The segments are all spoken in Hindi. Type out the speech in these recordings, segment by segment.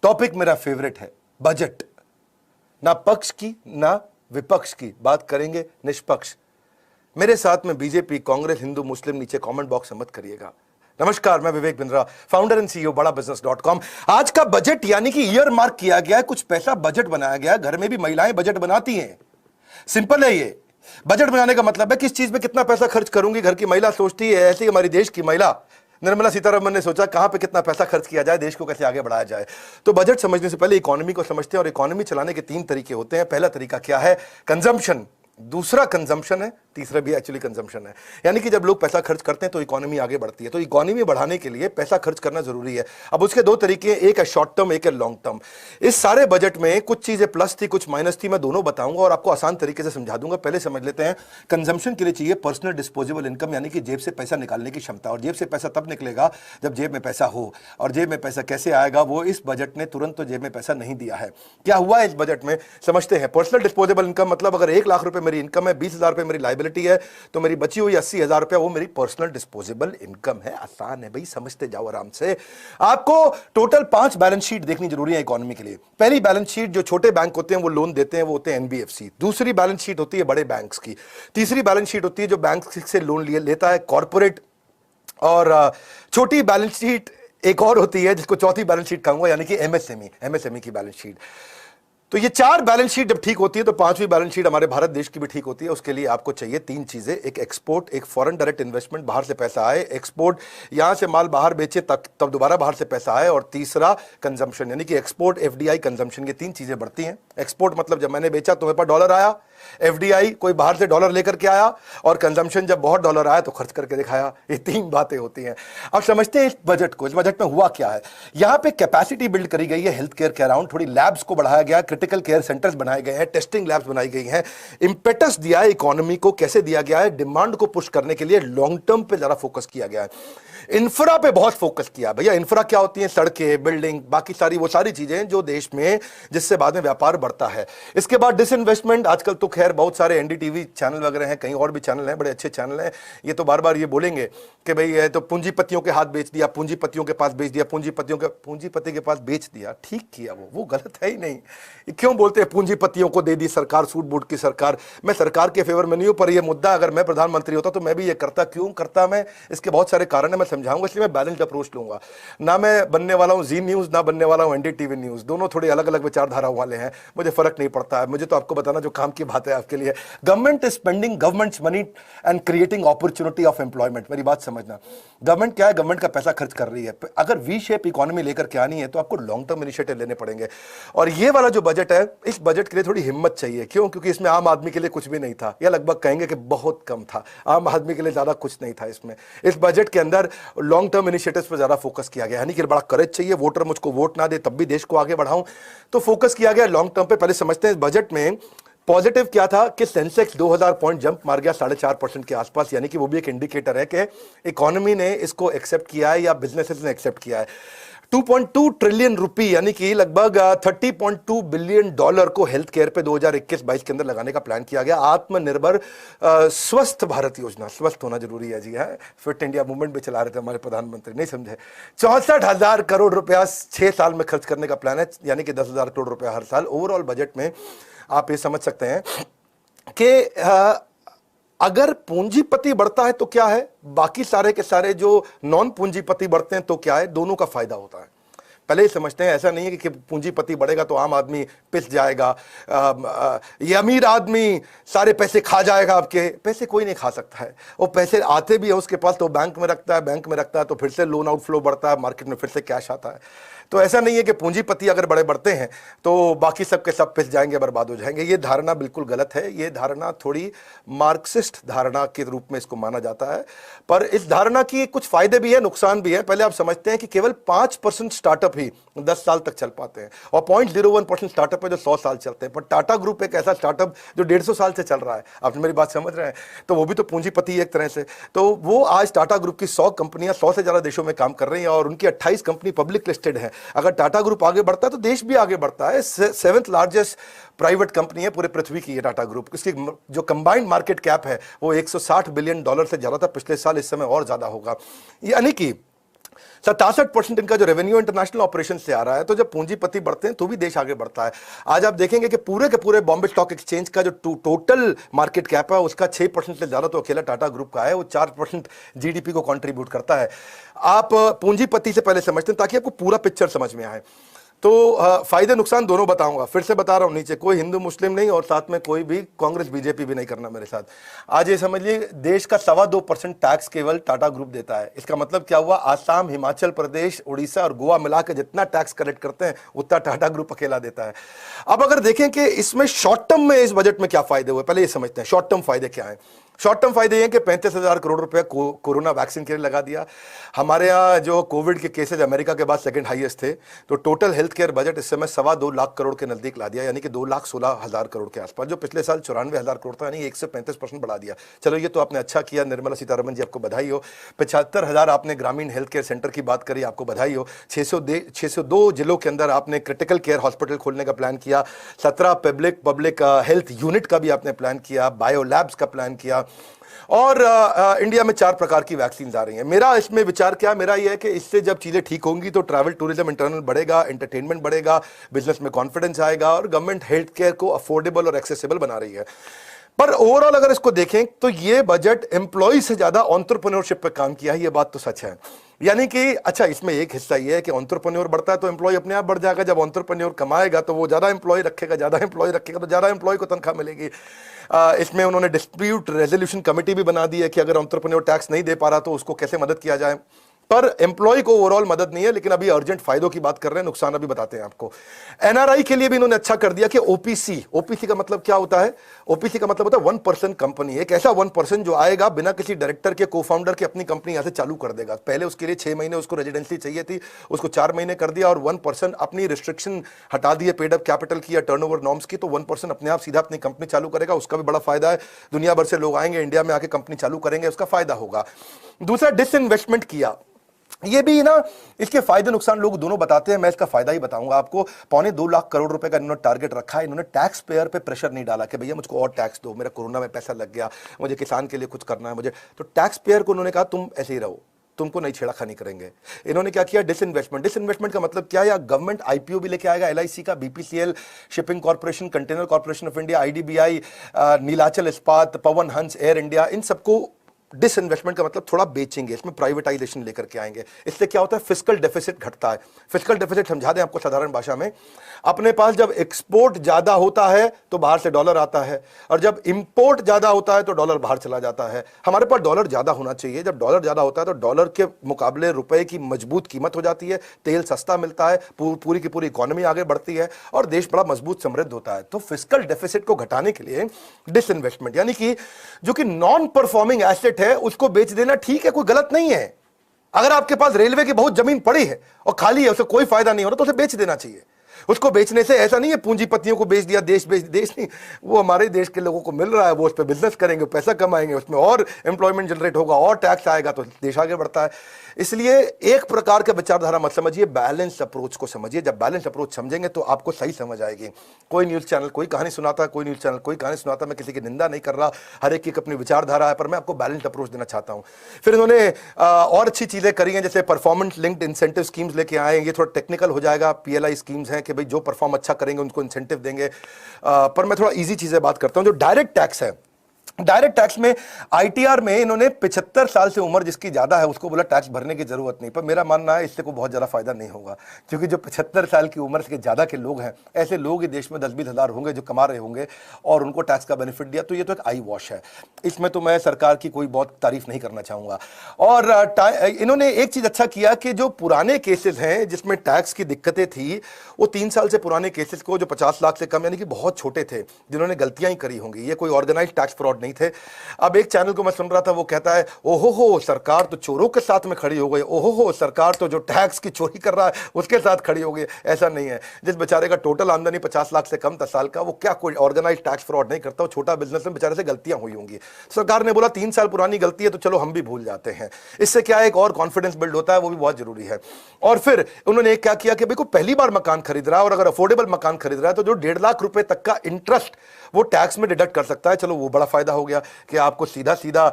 टॉपिक मेरा फेवरेट है बजट। ना पक्ष की ना विपक्ष की बात करेंगे, निष्पक्ष। मेरे साथ में बीजेपी, कांग्रेस, हिंदू, मुस्लिम नीचे कमेंट बॉक्स में मत करिएगा। नमस्कार, मैं Vivek Bindra, founder and CEO बड़ा बिजनेस.com। आज का बजट यानी कि ईयर मार्क किया गया है, कुछ पैसा बजट बनाया गया है। घर में भी महिलाएं बजट बनाती हैं। सिंपल है ये। बजट बनाने का मतलब है किस चीज में कितना पैसा खर्च करूंगी। घर की महिला सोचती है, ऐसे ही हमारी देश की महिला निर्मला सीतारमण ने सोचा कहां पे कितना पैसा खर्च किया जाए, देश को कैसे आगे बढ़ाया जाए। तो बजट समझने से पहले इकोनॉमी को समझते हैं, और इकोनॉमी चलाने के 3 तरीके होते हैं। पहला तरीका क्या है? कंजम्पशन। दूसरा कंजम्पशन है, तीसरा भी एक्चुअली कंजम्पशन है। यानी कि जब लोग पैसा खर्च करते हैं तो इकोनॉमी आगे बढ़ती है। तो इकोनॉमी बढ़ाने के लिए पैसा खर्च करना जरूरी है। अब उसके 2 तरीके हैं, एक है शॉर्ट टर्म, एक है लॉन्ग टर्म। इस सारे बजट में कुछ चीजें प्लस थी, कुछ माइनस थी। मैं दोनों बताऊंगा और आपको आसान तरीके से समझा दूंगा। पहले समझ लेते हैं, कंजम्पशन के लिए चाहिए पर्सनल डिस्पोजेबल इनकम, यानी कि जेब से पैसा निकालने की क्षमता। और जेब से पैसा तब निकलेगा जब जेब में पैसा हो। और जेब में पैसा कैसे आएगा, वो इस बजट ने तुरंत तो जेब में पैसा नहीं दिया है। क्या हुआ इस बजट में समझते हैं। पर्सनल डिस्पोजेबल इनकम मतलब अगर 1 लाख रुपए मेरी इनकम है, 20,000 रुपए मेरी लाइबिलिटी है, तो मेरी बची हुई 80,000 रुपया वो मेरी पर्सनल डिस्पोजेबल इनकम है। आसान है भाई, समझते जाओ आराम से। आपको टोटल 5 बैलेंस शीट देखनी जरूरी है इकोनॉमी के लिए। पहली बैलेंस शीट, जो छोटे बैंक होते हैं वो लोन देते हैं, वो होते हैं एनबीएफसी। दूसरी बैलेंस शीट होती है बड़े बैंक्स की। तीसरी बैलेंस शीट होती है जो बैंक से लोन लेता है, कॉर्पोरेट। और छोटी बैलेंस शीट एक और होती है जिसको चौथी बैलेंस शीट कहूंगा, यानी कि एमएसएमई की बैलेंस शीट। तो ये 4 बैलेंस शीट जब ठीक होती है तो 5वीं बैलेंस शीट हमारे भारत देश की भी ठीक होती है। उसके लिए आपको चाहिए 3 चीजें, एक एक्सपोर्ट, एक फॉरेन डायरेक्ट इन्वेस्टमेंट, बाहर से पैसा आए, एक्सपोर्ट यहां से माल बाहर बेचे तब दोबारा बाहर से पैसा आए, और तीसरा कंजम्पशन, यानी कि एक्सपोर्ट, एफडीआई, कंजम्पशन। ये 3 चीजें बढ़ती हैं। एक्सपोर्ट मतलब जब मैंने बेचा तो मेरे पास डॉलर आया, एफडीआई कोई बाहर से डॉलर लेकर के आया, और कंजम्पशन जब बहुत डॉलर आया तो खर्च करके दिखाया। ये 3 बातें होती हैं। अब समझते हैं इस बजट को। इस बजट में हुआ क्या है। यहां पे कैपेसिटी बिल्ड करी गई है हेल्थ केयर के अराउंड, थोड़ी लैब्स को बढ़ाया गया, क्रिटिकल केयर सेंटर्स बनाए गए हैं, टेस्टिंग लैब्स बनाई गई हैं। इंपेटस दिया है इकोनॉमी को। कैसे दिया गया है? डिमांड को पुश करने के लिए लॉन्ग टर्म पे ज्यादा फोकस किया गया है। इंफ्रा पे बहुत फोकस किया। भैया इंफ्रा क्या होती है? सड़कें, बिल्डिंग, बाकी सारी वो सारी चीजें जो देश में, जिससे बाद में व्यापार बढ़ता है। इसके बाद डिसइन्वेस्टमेंट। आजकल तो खैर बहुत सारे एनडीटीवी चैनल वगैरह हैं, कहीं और भी चैनल हैं, बड़े अच्छे चैनल हैं। ये तो बार बार ये बोलेंगे कि भाई ये तो पूंजीपतियों के हाथ बेच दिया, पूंजीपतियों के पास बेच दिया, पूंजीपति के पास बेच दिया। ठीक किया, वो गलत है ही नहीं। क्यों बोलते हैं पूंजीपतियों को दे दी सरकार, सूट बूट की सरकार। मैं सरकार के फेवर में नहीं हूं, पर यह मुद्दा अगर मैं प्रधानमंत्री होता तो मैं भी ये करता। क्यों करता मैं? इसके बहुत सारे कारण है, मैं समझाऊंगा। इसलिए मैं बैलेंस्ड अप्रोच लूंगा। ना मैं बनने वाला हूं जी न्यूज, ना बनने वाला हूं एनडीटीवी न्यूज। दोनों थोड़े अलग अलग विचारधाराओं वाले हैं, मुझे फर्क नहीं पड़ता है। मुझे तो आपको बताना जो काम की बात है आपके लिए। Government is spending governments money and creating opportunity of employment. मेरी बात समझना, गवर्नमेंट क्या है? गवर्नमेंट का पैसा खर्च कर रही है। अगर वी शेप इकोनॉमी लेकर के आनी है तो आपको लॉन्ग टर्म इनिशिएटिव लेने पड़ेंगे। और ये वाला जो बजट है, इस बजट के लिए थोड़ी हिम्मत चाहिए। क्यों? क्योंकि इसमें आम आदमी के लिए कुछ भी नहीं था, या लगभग कहेंगे कि बहुत कम था। आम आदमी के लिए ज्यादा कुछ नहीं था इसमें। इस बजट के अंदर लॉन्ग टर्म इनिशिएटिव्स पर ज्यादा फोकस किया गया, यानी कि बड़ा करेज चाहिए। वोटर मुझको वोट ना दे तब भी देश को आगे बढ़ाऊं, तो फोकस किया गया लॉन्ग टर्म पे। पहले समझते हैं इस बजट में पॉजिटिव क्या था कि सेंसेक्स 2000 पॉइंट जंप मार गया 4.5% के आसपास, यानी कि वो भी एक इंडिकेटर है कि इकोनॉमी ने इसको एक्सेप्ट किया है या बिजनेसेस ने एक्सेप्ट किया है। 2.2 ट्रिलियन रुपी, यानी कि लगभग 30.2 बिलियन डॉलर को हेल्थ केयर पे 2021-22 के अंदर लगाने का प्लान किया गया। आत्मनिर्भर स्वस्थ भारत योजना, स्वस्थ होना जरूरी है जी। है फिट इंडिया मूवमेंट भी चला रहे थे हमारे प्रधानमंत्री, नहीं समझे। 64,000 करोड़ रुपया 6 साल में खर्च करने का प्लान है, यानी कि 10,000 करोड़ रुपया हर साल। ओवरऑल बजट में आप ये समझ सकते हैं कि अगर पूंजीपति बढ़ता है तो क्या है, बाकी सारे के सारे जो नॉन पूंजीपति बढ़ते हैं तो क्या है, दोनों का फायदा होता है। पहले ही समझते हैं, ऐसा नहीं है कि पूंजीपति बढ़ेगा तो आम आदमी पिस जाएगा, ये अमीर आदमी सारे पैसे खा जाएगा। आपके पैसे कोई नहीं खा सकता है। वो पैसे आते भी है उसके पास तो बैंक में रखता है, बैंक में रखता है तो फिर से लोन आउटफ्लो बढ़ता है, मार्केट में फिर से कैश आता है। तो ऐसा नहीं है कि पूंजीपति अगर बड़े बढ़ते हैं तो बाकी सब के सब पिस जाएंगे, बर्बाद हो जाएंगे। ये धारणा बिल्कुल गलत है। ये धारणा थोड़ी मार्क्सिस्ट धारणा के रूप में इसको माना जाता है, पर इस धारणा की कुछ फायदे भी है, नुकसान भी है। पहले आप समझते हैं कि केवल 5% स्टार्टअप ही 10 साल तक चल पाते हैं, और 0.01% स्टार्टअप है जो 100 साल चलते हैं। पर टाटा ग्रुप एक ऐसा स्टार्टअप जो 150 साल से चल रहा है। आप मेरी बात समझ रहे हैं? तो वो भी तो पूंजीपति एक तरह से। तो वो आज टाटा ग्रुप की 100 कंपनियां 100 से ज्यादा देशों में काम कर रही हैं, और उनकी 28 कंपनी पब्लिक लिस्टेड है। अगर टाटा ग्रुप आगे बढ़ता है तो देश भी आगे बढ़ता है। 7th लार्जेस्ट प्राइवेट कंपनी है पूरे पृथ्वी की ये टाटा ग्रुप। इसकी जो कंबाइंड मार्केट कैप है वो $160 बिलियन से ज्यादा था पिछले साल, इस समय और ज्यादा होगा। यानी कि 67% इनका जो रेवेन्यू इंटरनेशनल ऑपरेशन से आ रहा है। तो जब पूंजीपति बढ़ते हैं तो भी देश आगे बढ़ता है। आज आप देखेंगे कि पूरे के पूरे बॉम्बे स्टॉक एक्सचेंज का जो टोटल मार्केट कैप है उसका 6% से ज्यादा तो अकेला टाटा ग्रुप का है, वो 4% जीडीपी को कंट्रीब्यूट करता है। आप पूंजीपति से पहले समझते हैं ताकि आपको पूरा पिक्चर समझ में आए। तो फायदे नुकसान दोनों बताऊंगा, फिर से बता रहा हूं, नीचे कोई हिंदू मुस्लिम नहीं और साथ में कोई भी कांग्रेस बीजेपी भी नहीं करना मेरे साथ। आज ये समझिए देश का 2.25% टैक्स केवल टाटा ग्रुप देता है। इसका मतलब क्या हुआ, आसाम, हिमाचल प्रदेश, उड़ीसा और गोवा मिला के जितना टैक्स कलेक्ट करते हैं उतना टाटा ग्रुप अकेला देता है। अब अगर देखें कि इसमें शॉर्ट टर्म में इस बजट में क्या फायदे हुए, पहले ये समझते हैं शॉर्ट टर्म फायदे क्या है। शॉर्ट टर्म फायदे ये हैं कि 35,000 करोड़ रुपए कोरोना वैक्सीन के लिए लगा दिया। हमारे यहाँ जो कोविड के केसेज अमेरिका के बाद सेकंड हाईएस्ट थे, तो टोटल हेल्थ केयर बजट इस समय 2.25 लाख करोड़ के नजदीक ला दिया, यानी कि 2,16,000 करोड़ के आसपास, जो पिछले साल 94,000 करोड़ था, यानी 135% बढ़ा दिया। चलो ये तो आपने अच्छा किया, निर्मला सीतारमण जी आपको बधाई हो। 75,000 आपने ग्रामीण हेल्थ केयर सेंटर की बात करी, आपको बधाई हो। 602 जिलों के अंदर आपने क्रिटिकल केयर हॉस्पिटल खोलने का प्लान किया। 17 पब्लिक हेल्थ यूनिट का भी आपने प्लान किया, बायो लैब्स का प्लान किया। और इंडिया में 4 प्रकार की वैक्सीन आ रही हैं। मेरा इसमें विचार क्या, मेरा यह है कि इससे जब चीजें ठीक होंगी तो ट्रैवल टूरिज्म इंटरनल बढ़ेगा, एंटरटेनमेंट बढ़ेगा, बिजनेस में कॉन्फिडेंस आएगा और गवर्नमेंट हेल्थ केयर को अफोर्डेबल और एक्सेसिबल बना रही है। पर ओवरऑल अगर इसको देखें तो ये बजट एम्प्लॉय से ज्यादा एंटरप्रेन्योरशिप पे काम किया है, ये बात तो सच है। यानी कि अच्छा, इसमें एक हिस्सा ये है कि एंटरप्रेन्योर बढ़ता है तो एम्प्लॉय अपने आप बढ़ जाएगा। जब एंटरप्रेन्योर कमाएगा तो वो ज्यादा एम्प्लॉय रखेगा, ज्यादा एम्प्लॉय रखेगा तो ज्यादा एम्प्लॉय को तनख्वाह मिलेगी। इसमें उन्होंने डिस्प्यूट रेजोल्यूशन कमेटी भी बना दी है कि अगर एंटरप्रेन्योर टैक्स नहीं दे पा रहा तो उसको कैसे मदद किया जाए। पर एम्प्लॉय को ओवरऑल मदद नहीं है, लेकिन अभी अर्जेंट फायदों की बात कर रहे हैं, नुकसान अभी बताते हैं आपको। एनआरआई के लिए भी इन्होंने अच्छा कर दिया कि ओपीसी का मतलब क्या होता है, ओपीसी का मतलब होता है 1% कंपनी, एक ऐसा 1% जो आएगा बिना किसी डायरेक्टर के, को फाउंडर के, अपनी कंपनी यहां से चालू कर देगा। पहले उसके लिए 6 महीने उसको रेजिडेंसी चाहिए थी, उसको 4 महीने कर दिया और 1% अपनी रिस्ट्रिक्शन हटा दी है पेड अप कैपिटल की या टर्नओवर नॉर्म्स की, तो 1% अपने आप सीधा अपनी कंपनी चालू करेगा। उसका भी बड़ा फायदा है, दुनिया भर से लोग आएंगे इंडिया में आके कंपनी चालू करेंगे, उसका फायदा होगा। दूसरा, डिसइन्वेस्टमेंट किया, ये भी ना, इसके फायदे नुकसान लोग दोनों बताते हैं, मैं इसका फायदा ही बताऊंगा आपको। 2.25 लाख करोड़ रुपए का इन्होंने टारगेट रखा है। इन्होंने टैक्स पेयर पे प्रेशर नहीं डाला कि भैया मुझको और टैक्स दो, मेरा कोरोना में पैसा लग गया, मुझे किसान के लिए कुछ करना है मुझे, तो टैक्स पेयर को उन्होंने कहा तुम ऐसे ही रहो, तुमको नहीं छेड़खानी करेंगे। इन्होंने क्या किया, डिसइन्वेस्टमेंट का मतलब क्या है, गवर्नमेंट आईपीओ भी लेके आएगा, एलआईसी का, BPCL, shipping corporation, container corporation of India, IDBI, Nilachal इस्पात, पवन हंस, एयर इंडिया, इन सबको डिसइन्वेस्टमेंट का मतलब थोड़ा बेचेंगे, इसमें प्राइवेटाइजेशन लेकर के आएंगे। इससे क्या होता है, फिस्कल डेफिसिट घटता है। फिस्कल डेफिसिट समझा दें आपको साधारण भाषा में, अपने पास जब एक्सपोर्ट ज्यादा होता है तो बाहर से डॉलर आता है, और जब इंपोर्ट ज्यादा होता है तो डॉलर बाहर चला जाता है। हमारे पास डॉलर ज्यादा होना चाहिए, जब डॉलर ज्यादा होता है तो डॉलर के मुकाबले रुपए की मजबूत कीमत हो जाती है, तेल सस्ता मिलता है, पूरी की पूरी इकोनॉमी आगे बढ़ती है और देश बड़ा मजबूत समृद्ध होता है। तो फिस्कल डेफिसिट को घटाने के लिए डिसइन्वेस्टमेंट, यानी कि जो कि नॉन परफॉर्मिंग एसेट है उसको बेच देना ठीक है, कोई गलत नहीं है। अगर आपके पास रेलवे की बहुत जमीन पड़ी है और खाली है, उसे कोई फायदा नहीं हो रहा, तो उसे बेच देना चाहिए। उसको बेचने से ऐसा नहीं है पूंजीपतियों को बेच दिया, देश नहीं, वो हमारे देश के लोगों को मिल रहा है, वो उस पर बिजनेस करेंगे, पैसा कमाएंगे, उसमें और एम्प्लॉयमेंट जनरेट होगा और टैक्स आएगा तो देश आगे बढ़ता है। इसलिए एक प्रकार का विचारधारा मत समझिए, बैलेंस अप्रोच को समझिए। जब बैलेंस अप्रोच समझेंगे तो आपको सही समझ आएगी। कोई न्यूज चैनल कोई कहानी सुनाता है, कोई न्यूज चैनल कोई कहानी सुनाता है, मैं किसी की निंदा नहीं कर रहा, हर एक की अपनी विचारधारा है, पर मैं आपको बैलेंस अप्रोच देना चाहता हूं। फिर इन्होंने और अच्छी चीजें करी हैं, जैसे परफॉर्मेंस लिंक्ड इंसेंटिव स्कीम्स लेके आए। ये थोड़ा टेक्निकल हो जाएगा, पीएलआई स्कीम्स हैं कि भाई जो परफॉर्म अच्छा करेंगे उनको इंसेंटिव देंगे। पर मैं थोड़ा इजी चीजें बात करता हूं। जो डायरेक्ट टैक्स है, डायरेक्ट टैक्स में आईटीआर में इन्होंने 75 साल से उम्र जिसकी ज्यादा है उसको बोला टैक्स भरने की जरूरत नहीं। पर मेरा मानना है इससे कोई बहुत ज्यादा फायदा नहीं होगा, क्योंकि जो 75 साल की उम्र से ज्यादा के लोग हैं, ऐसे लोग देश में 10-20 हजार होंगे जो कमा रहे होंगे और उनको टैक्स का बेनिफिट दिया, तो ये तो एक आई वॉश है। इसमें तो मैं सरकार की कोई बहुत तारीफ नहीं करना चाहूंगा। और इन्होंने एक चीज अच्छा किया कि जो पुराने केसेस हैं जिसमें टैक्स की दिक्कतें थी, वो 3 साल से पुराने केसेस को, जो 50 लाख से कम यानी कि बहुत छोटे थे, जिन्होंने गलतियां ही करी होंगी, ये कोई ऑर्गेनाइज टैक्स फ्रॉड नहीं थे। अब एक चैनल को मैं सुन रहा था, वो कहता है ओहो हो सरकार तो चोरों के साथ में खड़ी हो गई, ओहो हो सरकार तो जो टैक्स की चोरी कर रहा है उसके साथ खड़ी हो गई। ऐसा नहीं है। जिस बेचारे का टोटल आमदनी 50 लाख से कम 10 साल का, वो क्या कोई ऑर्गेनाइज टैक्स फ्रॉड नहीं करता, वो छोटा बिजनेस में बेचारे से गलतियां हुई होंगी। सरकार ने बोला 3 साल पुरानी गलती है तो चलो हम भी भूल जाते हैं। इससे क्या है, एक और कॉन्फिडेंस बिल्ड होता है, वो भी बहुत जरूरी है। और फिर उन्होंने क्या किया कि भाई को पहली बार मकान खरीद रहा है और अगर अफोर्डेबल मकान खरीद रहा है तो जो 1.5 लाख रुपए तक का इंटरेस्ट वो टैक्स में डिडक्ट कर सकता है। चलो वो बड़ा फायदा हो गया कि आपको सीधा सीधा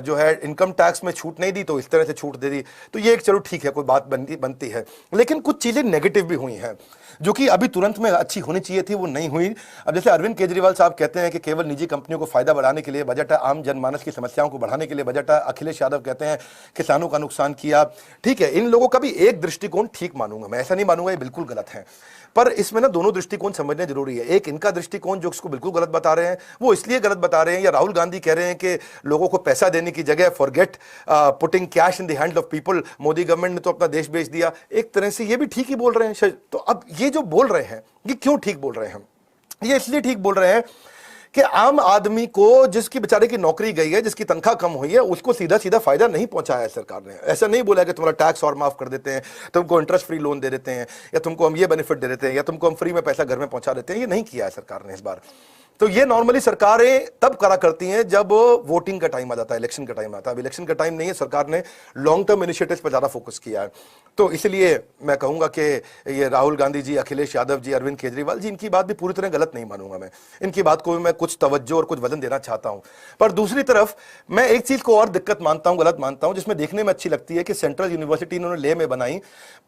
जो है इनकम टैक्स में छूट नहीं दी तो इस तरह से छूट दे दी। तो ये एक चलो ठीक है, कोई बात बनती है, लेकिन कुछ चीजें नेगेटिव भी हुई हैं जो कि अभी तुरंत में अच्छी होनी चाहिए थी, वो नहीं हुई। अब जैसे अरविंद केजरीवाल साहब कहते हैं कि केवल निजी कंपनियों को फायदा बढ़ाने के लिए बजट है, आम जनमानस की समस्याओं को बढ़ाने के लिए बजट है। अखिलेश यादव कहते हैं किसानों का नुकसान किया। ठीक है, इन लोगों का भी एक दृष्टिकोण ठीक मानूंगा मैं, ऐसा नहीं मानूंगा ये बिल्कुल गलत है, पर इसमें ना दोनों दृष्टिकोण समझने जरूरी है। एक इनका दृष्टिकोण जो इसको बिल्कुल गलत बता रहे हैं, वो इसलिए गलत बता रहे हैं, या राहुल गांधी कह रहे हैं कि लोगों को पैसा देने की जगह forget putting cash in the hands of people, Modi government ने तो अपना देश बेच दिया। एक तरह से ये भी ठीक ही बोल रहे हैं। तो अब ये जो बोल रहे हैं ये क्यों ठीक बोल रहे हैं? ये इसलिए ठीक बोल रहे हैं कि आम आदमी को, जिसकी बेचारे की नौकरी गई है, जिसकी तनख्वाह कम हुई है, उसको सीधा सीधा फायदा नहीं पहुंचाया है सरकार ने। ऐसा नहीं बोला कि तुम्हारा टैक्स और माफ कर देते हैं, तुमको इंटरेस्ट फ्री लोन दे देते हैं, या तुमको हम ये बेनिफिट दे देते हैं, या तुमको हम फ्री में पैसा घर में पहुंचा देते हैं। ये नहीं किया है सरकार ने इस बार। तो ये नॉर्मली सरकारें तब करा करती हैं जब वोटिंग का टाइम आ जाता है, इलेक्शन का टाइम आता है। अब इलेक्शन का टाइम नहीं है, सरकार ने लॉन्ग टर्म इनिशिएटिव्स पर ज्यादा फोकस किया है। तो इसलिए मैं कहूंगा कि ये राहुल गांधी जी, अखिलेश यादव जी, अरविंद केजरीवाल जी, इनकी बात भी पूरी तरह गलत नहीं मानूंगा मैं। इनकी बात को भी मैं कुछ तवज्जो और कुछ वजन देना चाहता हूं। पर दूसरी तरफ मैं एक चीज को और दिक्कत मानता हूं, गलत मानता हूं, जिसमें देखने में अच्छी लगती है कि सेंट्रल यूनिवर्सिटी इन्होंने ले में बनाई,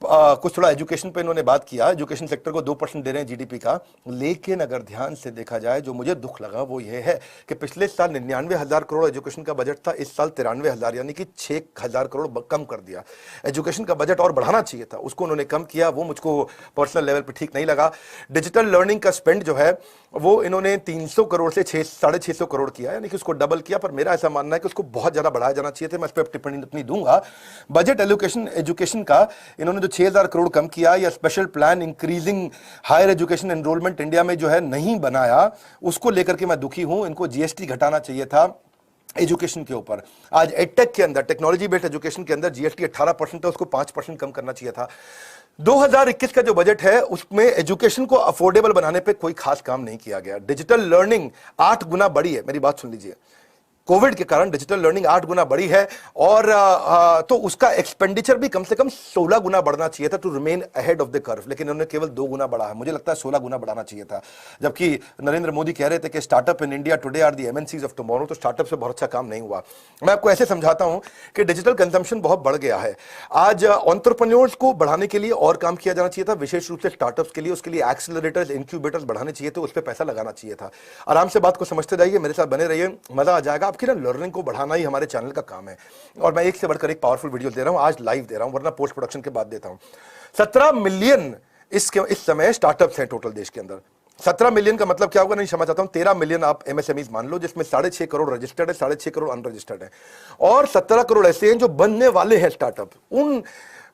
कुछ थोड़ा एजुकेशन पे इन्होंने बात किया, एजुकेशन सेक्टर को 2% दे रहे हैं जीडीपी का। लेकिन अगर ध्यान से देखा जाए, जो मुझे दुख लगा वो ये है कि पिछले साल 99,000 करोड़ एजुकेशन का बजट था, इस साल 93,000 यानी कि 6,000 करोड़ कम कर दिया। एजुकेशन का बजट और बढ़ाना चाहिए था, उसको उन्होंने कम किया, वो मुझको पर्सनल लेवल पे ठीक नहीं लगा। डिजिटल लर्निंग का स्पेंड जो है वो इन्होंने 300 करोड़ से 650 करोड़ किया, यानी कि उसको डबल किया। पर मेरा ऐसा मानना है कि उसको बहुत ज्यादा बढ़ाया जाना चाहिए था। मैं इस पर टिप्पणी अपनी दूंगा। बजट एलोकेशन एजुकेशन का इन्होंने जो 6,000 करोड़ कम किया, या special plan increasing higher education enrolment India में जो है नहीं बनाया, उसको लेकर के मैं दुखी हूं। इनको जीएसटी घटाना चाहिए था एजुकेशन के ऊपर। आज एडटेक के अंदर, टेक्नोलॉजी बेस्ड एजुकेशन के अंदर जीएसटी 18% है, उसको 5% कम करना चाहिए था। 2021 का जो बजट है उसमें एजुकेशन को अफोर्डेबल बनाने पे कोई खास काम नहीं किया गया। डिजिटल लर्निंग 8 गुना बढ़ी है, मेरी बात सुन लीजिए, कोविड के कारण डिजिटल लर्निंग 8 गुना बढ़ी है, और तो उसका एक्सपेंडिचर भी कम से कम 16 गुना बढ़ना चाहिए था to remain ahead of the curve, लेकिन उन्होंने केवल 2 गुना बढ़ा है। मुझे लगता है 16 गुना बढ़ाना चाहिए था। जबकि नरेंद्र मोदी कह रहे थे कि startup in India today are the MNCs of tomorrow, तो स्टार्टअप से बहुत अच्छा काम नहीं हुआ। मैं आपको ऐसे समझाता हूं कि डिजिटल कंजम्पशन बहुत बढ़ गया है। आज एंटरप्रेन्योर्स को बढ़ाने के लिए और काम किया जाना चाहिए था, विशेष रूप से स्टार्टअप्स के लिए। उसके लिए एक्सेलरेटर्स, इंक्यूबेटर्स बढ़ाने चाहिए थे, उस पर पैसा लगाना चाहिए था। आराम से बात को समझते जाइए, मेरे साथ बने रहिए, मजा आ जाएगा। आपकी ना लर्निंग को बढ़ाना ही हमारे चैनल का काम है, और मैं एक से बढ़कर एक पावरफुल वीडियो दे रहा हूं। आज लाइव दे रहा हूं, वरना पोस्ट प्रोडक्शन के बाद देता हूं। 17 मिलियन इस समय स्टार्टअप्स हैं टोटल देश के अंदर। 17 मिलियन का मतलब क्या होगा नहीं समझ आता हूं। 13 मिलियन आप एमएसएमईज मान लो, जिसमें 6.5 करोड़ रजिस्टर्ड है, 6.5 करोड़ अनरजिस्टर्ड है, और 17 करोड़ ऐसे हैं जो बनने वाले हैं स्टार्टअप। उन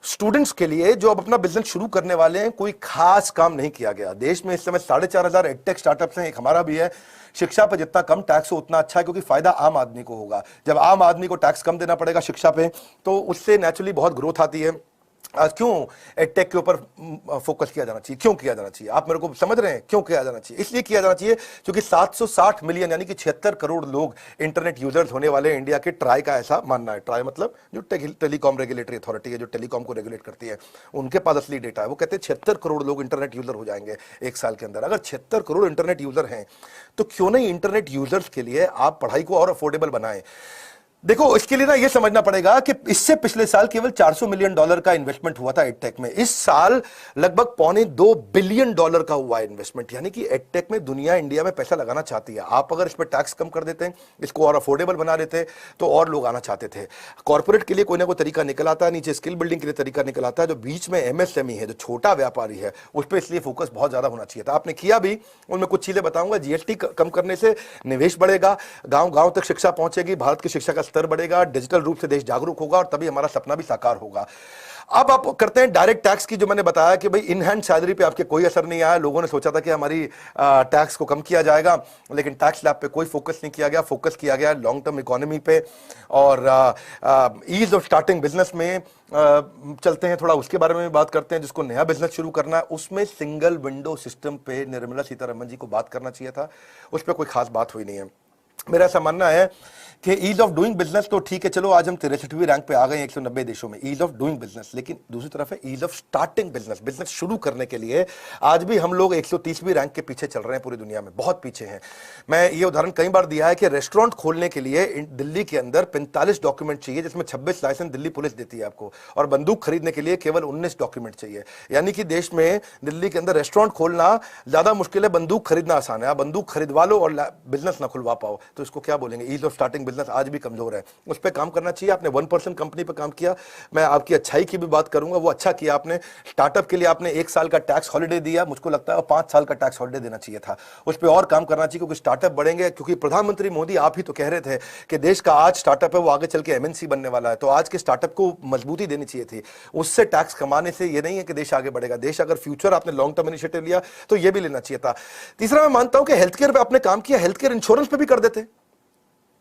स्टूडेंट्स के लिए जो अब अपना बिजनेस शुरू करने वाले हैं, कोई खास काम नहीं किया गया। देश में इस समय 4,500 एडटेक स्टार्टअप्स हैं, एक हमारा भी है। शिक्षा पर जितना कम टैक्स हो उतना अच्छा है, क्योंकि फायदा आम आदमी को होगा। जब आम आदमी को टैक्स कम देना पड़ेगा शिक्षा पे, तो उससे नेचुरली बहुत ग्रोथ आती है। आज क्यों एडटेक के ऊपर फोकस किया जाना चाहिए? क्यों किया जाना चाहिए? आप मेरे को समझ रहे हैं क्यों किया जाना चाहिए? इसलिए किया जाना चाहिए क्योंकि 760 मिलियन यानी कि 76 करोड़ लोग इंटरनेट यूजर्स होने वाले हैं इंडिया के। ट्राई का ऐसा मानना है, ट्राई मतलब जो टेलीकॉम रेगुलेटरी अथॉरिटी है, जो टेलीकॉम को रेगुलेट करती है, उनके पास असली डेटा है। वो कहते हैं 76 करोड़ लोग इंटरनेट यूजर हो जाएंगे एक साल के अंदर। अगर 76 करोड़ इंटरनेट यूजर हैं, तो क्यों नहीं इंटरनेट यूजर्स के लिए आप पढ़ाई को और अफोर्डेबल बनाएं? देखो, इसके लिए ना ये समझना पड़ेगा कि इससे पिछले साल केवल $400 मिलियन का इन्वेस्टमेंट हुआ था एडटेक में। इस साल लगभग $2.25 बिलियन का हुआ है इन्वेस्टमेंट, यानी कि एडटेक में दुनिया इंडिया में पैसा लगाना चाहती है। आप अगर इस पर टैक्स कम कर देते हैं, इसको और अफोर्डेबल बना देते, तो और लोग आना चाहते थे। कॉर्पोरेट के लिए कोई ना कोई तरीका निकल आता है, नीचे स्किल बिल्डिंग के लिए तरीका निकल आता है, जो बीच में एमएसएमई है, जो छोटा व्यापारी है, उस पर इसलिए फोकस बहुत ज्यादा होना चाहिए था। आपने किया भी, उनमें कुछ चीजें बताऊंगा। जीएसटी कम करने से निवेश बढ़ेगा, गांव गांव तक शिक्षा पहुंचेगी, भारत की शिक्षा का स्तर बढ़ेगा, डिजिटल रूप से देश जागरूक होगा, और तभी हमारा सपना भी साकार होगा। अब आप करते हैं डायरेक्ट टैक्स की, जो मैंने बताया कि भाई इन हैंड सैलरी पे आपके कोई असर नहीं आया। लोगों ने सोचा था कि हमारी टैक्स को कम किया जाएगा, लेकिन टैक्स स्लैब पे कोई फोकस नहीं किया गया। फोकस किया गया लॉन्ग टर्म इकोनॉमी पे, और ईज ऑफ स्टार्टिंग बिजनेस में चलते हैं, थोड़ा उसके बारे में भी बात करते हैं। जिसको नया बिजनेस शुरू करना है, उसमें सिंगल विंडो सिस्टम पे निर्मला सीतारमण जी को बात करना चाहिए था, उस पर कोई खास बात हुई नहीं है। मेरा ऐसा मानना है कि ईज ऑफ डूइंग बिजनेस तो ठीक है, चलो आज हम 63वीं रैंक पे आ गए 190 देशों में, ईज ऑफ डूइंग बिजनेस। लेकिन दूसरी तरफ है ease of starting business. Business शुरू करने के लिए आज भी हम लोग 130वीं रैंक के पीछे चल रहे हैं, पूरी दुनिया में बहुत पीछे हैं। मैं ये उदाहरण कई बार दिया है कि रेस्टोरेंट खोलने के लिए दिल्ली के अंदर 45 डॉक्यूमेंट चाहिए, जिसमें 26 लाइसेंस दिल्ली पुलिस देती है आपको, और बंदूक खरीदने के लिए केवल 19 डॉक्यूमेंट चाहिए। यानी कि देश में दिल्ली के अंदर रेस्टोरेंट खोलना ज्यादा मुश्किल है, बंदूक खरीदना आसान है। आप बंदूक खरीदवा लो और बिजनेस ना खुलवा पाओ तो इसको क्या बोलेंगे? ईज ऑफ स्टार्टिंग बिजनेस आज भी कमजोर है, उस पर काम करना चाहिए। आपने 1% कंपनी पर काम किया, मैं आपकी अच्छाई की भी बात करूंगा, वो अच्छा किया आपने। स्टार्टअप के लिए आपने 1 साल का टैक्स हॉलिडे दिया, मुझको लगता है 5 साल का टैक्स हॉलिडे देना चाहिए था। उस पर और काम करना चाहिए, क्योंकि स्टार्टअप बढ़ेंगे। क्योंकि प्रधानमंत्री मोदी आप ही तो कह रहे थे कि देश का आज स्टार्टअप है वो आगे चल के एमएनसी बनने वाला है, तो आज के स्टार्टअप को मजबूती देनी चाहिए थी। उससे टैक्स कमाने से ये नहीं है कि देश आगे बढ़ेगा। देश अगर फ्यूचर आपने लॉन्ग टर्म इनिशिएटिव लिया तो ये भी लेना चाहिए था। तीसरा, मैं मानता हूं कि हेल्थ केयर पे आपने काम किया, हेल्थ केयर इंश्योरेंस पे भी कर देते।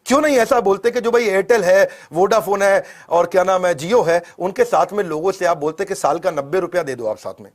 क्यों नहीं ऐसा बोलते कि जो भाई एयरटेल है, वोडाफोन है और क्या नाम है जियो है, उनके साथ में लोगों से आप बोलते कि साल का 90 रुपया दे दो आप साथ में,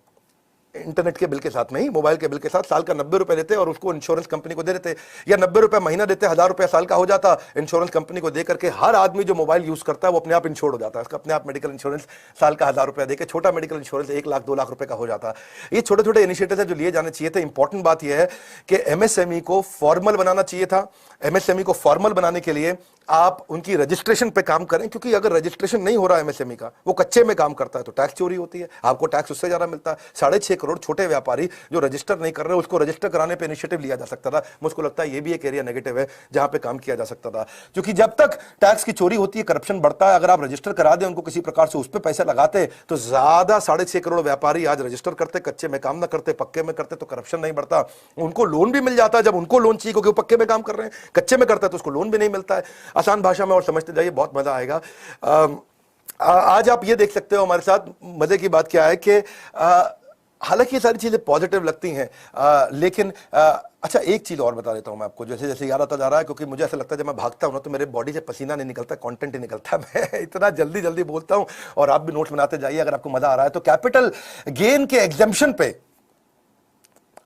इंटरनेट के बिल के साथ में ही, मोबाइल के बिल के साथ साल का 90 रुपए देते और उसको इंश्योरेंस कंपनी को दे देते, या 90 रुपए महीना देते, 1000 रुपया साल का हो जाता। इंश्योरेंस कंपनी को दे करके हर आदमी जो मोबाइल यूज करता है वो अपने आप इंश्योर्ड हो जाता है, उसका अपने आप मेडिकल इंश्योरेंस साल का 1000 रुपया देकर छोटा मेडिकल इंश्योरेंस 1 लाख 2 लाख रुपए का हो जाता। ये छोटे छोटे इनिशिएटिव है जो लिए जाने चाहिए थे। इंपॉर्टेंट बात यह है कि एमएसएमई को फॉर्मल बनाना चाहिए था। एमएसएमई को फॉर्मल बनाने के लिए आप उनकी रजिस्ट्रेशन पे काम करें, क्योंकि अगर रजिस्ट्रेशन नहीं हो रहा है एमएसएमई का, वो कच्चे में काम करता है तो टैक्स चोरी होती है, आपको टैक्स उससे ज्यादा मिलता है। 6.5 करोड़ छोटे व्यापारी जो रजिस्टर नहीं कर रहे, उसको रजिस्टर कराने पे इनिशिएटिव लिया जा सकता था। मुझको लगता है ये भी एक एरिया नेगेटिव है जहां पे काम किया जा सकता था, क्योंकि जब तक टैक्स की चोरी होती है, करप्शन बढ़ता है। अगर आप रजिस्टर करा दें उनको किसी प्रकार से, उस पर पैसे लगाते तो ज्यादा 6.5 करोड़ व्यापारी आज रजिस्टर करते, कच्चे में काम ना करते, पक्के में करते तो करप्शन नहीं बढ़ता। उनको लोन भी मिल जाता है जब उनको लोन चाहिए, क्योंकि वो पक्के में काम कर रहे हैं। कच्चे में करता है तो उसको लोन भी नहीं मिलता है। आसान भाषा में और समझते जाइए, बहुत मजा आएगा। आज आप ये देख सकते हो हमारे साथ, मजे की बात क्या है कि हालांकि ये सारी चीजें पॉजिटिव लगती हैं, लेकिन अच्छा एक चीज और बता देता हूं मैं आपको, जैसे जैसे याद आता जा रहा है, क्योंकि मुझे ऐसा लगता है जब मैं भागता हूं ना तो मेरे बॉडी से पसीना नहीं निकलता, कंटेंट ही निकलता है। मैं इतना जल्दी जल्दी बोलता हूं, और आप भी नोट्स बनाते जाइए अगर आपको मजा आ रहा है। तो कैपिटल गेन के एग्जेम्पशन पे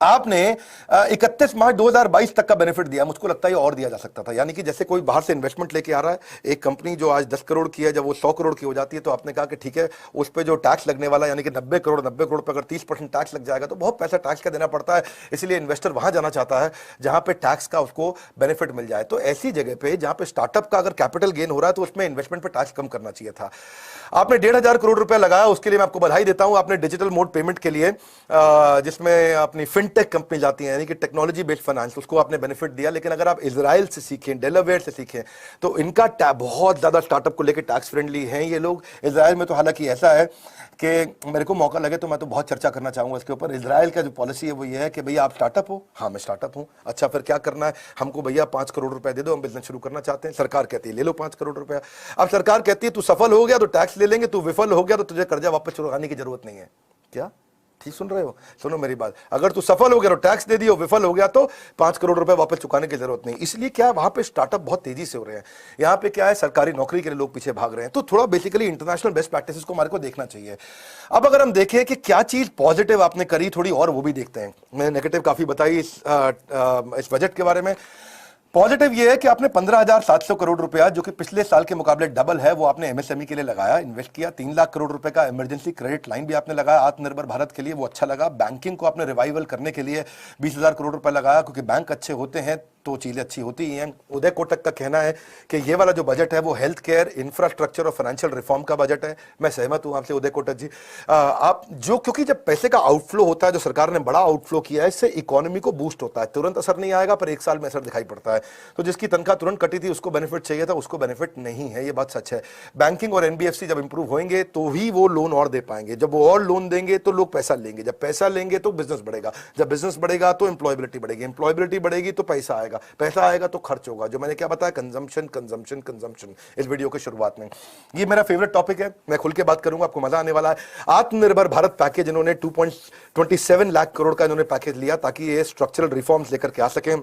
आपने 31 मार्च 2022 तक का बेनिफिट दिया। मुझको लगता है ये और दिया जा सकता था। यानी कि जैसे कोई बाहर से इन्वेस्टमेंट लेके आ रहा है, एक कंपनी जो आज 10 करोड़ की है, जब वो 100 करोड़ की हो जाती है तो आपने कहा कि ठीक है, उस पे जो टैक्स लगने वाला, यानी कि 90 करोड़ पर अगर 30% टैक्स लग जाएगा तो बहुत पैसा टैक्स का देना पड़ता है। इसलिए इन्वेस्टर वहां जाना चाहता है जहां पे टैक्स का उसको बेनिफिट मिल जाए। तो ऐसी जगह पे जहां पे स्टार्टअप का अगर कैपिटल गेन हो रहा है तो उसमें इन्वेस्टमेंट पर टैक्स कम करना चाहिए था। आपने 1,500 करोड़ रुपया लगाया, उसके लिए मैं आपको बधाई देता हूं। आपने डिजिटल मोड पेमेंट के लिए, जिसमें अपनी फिनटेक कंपनी जाती है, यानी कि टेक्नोलॉजी बेस्ड फाइनेंस, उसको आपने बेनिफिट दिया। लेकिन अगर आप इजराइल से सीखें, डेलावेयर से सीखें, तो इनका बहुत ज्यादा स्टार्टअप को लेकर टैक्स फ्रेंडली हैं ये लोग। इजराइल में तो हालांकि ऐसा है कि मेरे को मौका लगे तो मैं तो बहुत चर्चा करना चाहूंगा इसके ऊपर। इजराइल का जो पॉलिसी है वो ये है कि भैया आप स्टार्टअप हो, हाँ मैं स्टार्टअप हूं, अच्छा फिर क्या करना है हमको, भैया 5 करोड़ रुपए दे दो, हम बिजनेस शुरू करना चाहते हैं। सरकार कहती है ले लो 5 करोड़ रुपया। अब सरकार कहती है तू सफल हो गया तो टैक्स ले लेंगे, तू विफल हो गया तो तुझे कर्जा वापस चुकाने की जरूरत नहीं है। क्या ठीक सुन रहे हो? सुनो मेरी बात, अगर तू सफल हो गया तो टैक्स दे दियो, विफल हो गया तो 5 करोड़ रुपए वापस चुकाने की जरूरत नहीं। इसलिए क्या वहां पे स्टार्टअप बहुत तेजी से हो रहे हैं। यहाँ पे क्या है, सरकारी नौकरी के लिए लोग पीछे भाग रहे हैं। तो थोड़ा बेसिकली इंटरनेशनल बेस्ट प्रैक्टिसेस को हमारे को देखना चाहिए। अब अगर हम देखें कि क्या चीज पॉजिटिव आपने करी थोड़ी और, वो भी देखते हैं। मैंने नेगेटिव काफी बताई इस बजट के बारे में। पॉजिटिव ये है कि आपने 15,700 करोड़ रुपया, जो कि पिछले साल के मुकाबले डबल है, वो आपने एमएसएमई के लिए लगाया, इन्वेस्ट किया। 3 लाख करोड़ रुपए का इमरजेंसी क्रेडिट लाइन भी आपने लगाया आत्मनिर्भर भारत के लिए, वो अच्छा लगा। बैंकिंग को आपने रिवाइवल करने के लिए 20,000 करोड़ रुपए लगाया, क्योंकि बैंक अच्छे होते हैं तो चीजें अच्छी होती ही हैं। उदय कोटक का कहना है कि ये वाला जो बजट है वो हेल्थ केयर, इंफ्रास्ट्रक्चर और फाइनेंशियल रिफॉर्म का बजट है। मैं सहमत हूं आपसे उदय कोटक जी। आप जो, क्योंकि जब पैसे का आउटफ्लो होता है, जो सरकार ने बड़ा आउटफ्लो किया है, इससे इकोनॉमी को बूस्ट होता है। तुरंत असर नहीं आएगा पर 1 साल में असर दिखाई पड़ता है। तो जिसकी तनख्वाह तुरंत कटी थी उसको बेनिफिट चाहिए था, उसको बेनिफिट नहीं है, ये बात सच है। बैंकिंग और एनबीएफसी जब इंप्रूव होंगे तो ही वो लोन और दे पाएंगे। जब वो और लोन देंगे तो लोग पैसा लेंगे, जब पैसा लेंगे तो बिजनेस बढ़ेगा, जब बिजनेस बढ़ेगा तो एम्प्लॉयबिलिटी बढ़ेगी, एम्प्लॉयबिलिटी बढ़ेगी तो पैसा आएगा, पैसा आएगा तो खर्च होगा। जो मैंने क्या बताया, कंजम्पशन कंजम्पशन कंजम्पशन, इस वीडियो के शुरुआत में। ये मेरा फेवरेट टॉपिक है, मैं खुल के बात करूंगा, आपको मजा आने वाला है। आत्मनिर्भर भारत पैकेज, इन्होंने 2.27 लाख करोड़ का इन्होंने पैकेज लिया ताकि ये स्ट्रक्चरल रिफॉर्म्स लेकर के आ सकें।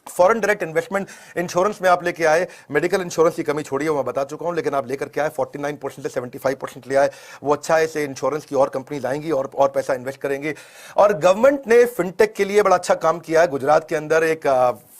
फॉरेन डायरेक्ट इन्वेस्टमेंट इंश्योरेंस में आप लेके आए, मेडिकल इंश्योरेंस की कमी छोड़ी है, मैं बता चुका हूं, लेकिन आप लेकर के आए 49% से 75% ले आए, वो अच्छा है। इसे इंश्योरेंस की और कंपनीज आएंगी और पैसा इन्वेस्ट करेंगी। और गवर्नमेंट ने फिनटेक के लिए बड़ा अच्छा काम किया है। गुजरात के अंदर एक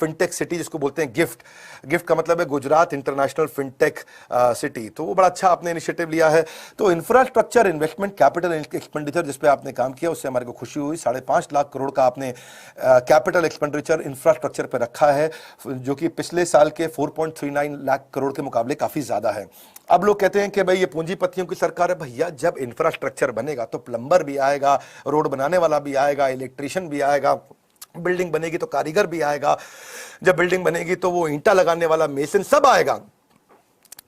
फिनटेक सिटी जिसको बोलते हैं गिफ्ट, गिफ्ट का मतलब है गुजरात इंटरनेशनल फिनटेक सिटी, तो वो बड़ा अच्छा आपने इनिशिएटिव लिया है। तो इंफ्रास्ट्रक्चर इन्वेस्टमेंट कैपिटल एक्सपेंडिचर जिस पे आपने काम किया उससे हमारे को खुशी हुई। 5.5 लाख करोड़ का आपने कैपिटल एक्सपेंडिचर इंफ्रास्ट्रक्चर पे रखा है, जो कि पिछले साल के 4.39 लाख करोड़ के मुकाबले काफी ज्यादा है। अब लोग कहते हैं कि भाई ये पूंजीपतियों की सरकार है। भैया जब इंफ्रास्ट्रक्चर बनेगा तो प्लम्बर भी आएगा, रोड बनाने वाला भी आएगा, इलेक्ट्रिशियन भी आएगा, बिल्डिंग बनेगी तो कारीगर भी आएगा, जब बिल्डिंग बनेगी तो वो ईंटा लगाने वाला मेसन सब आएगा,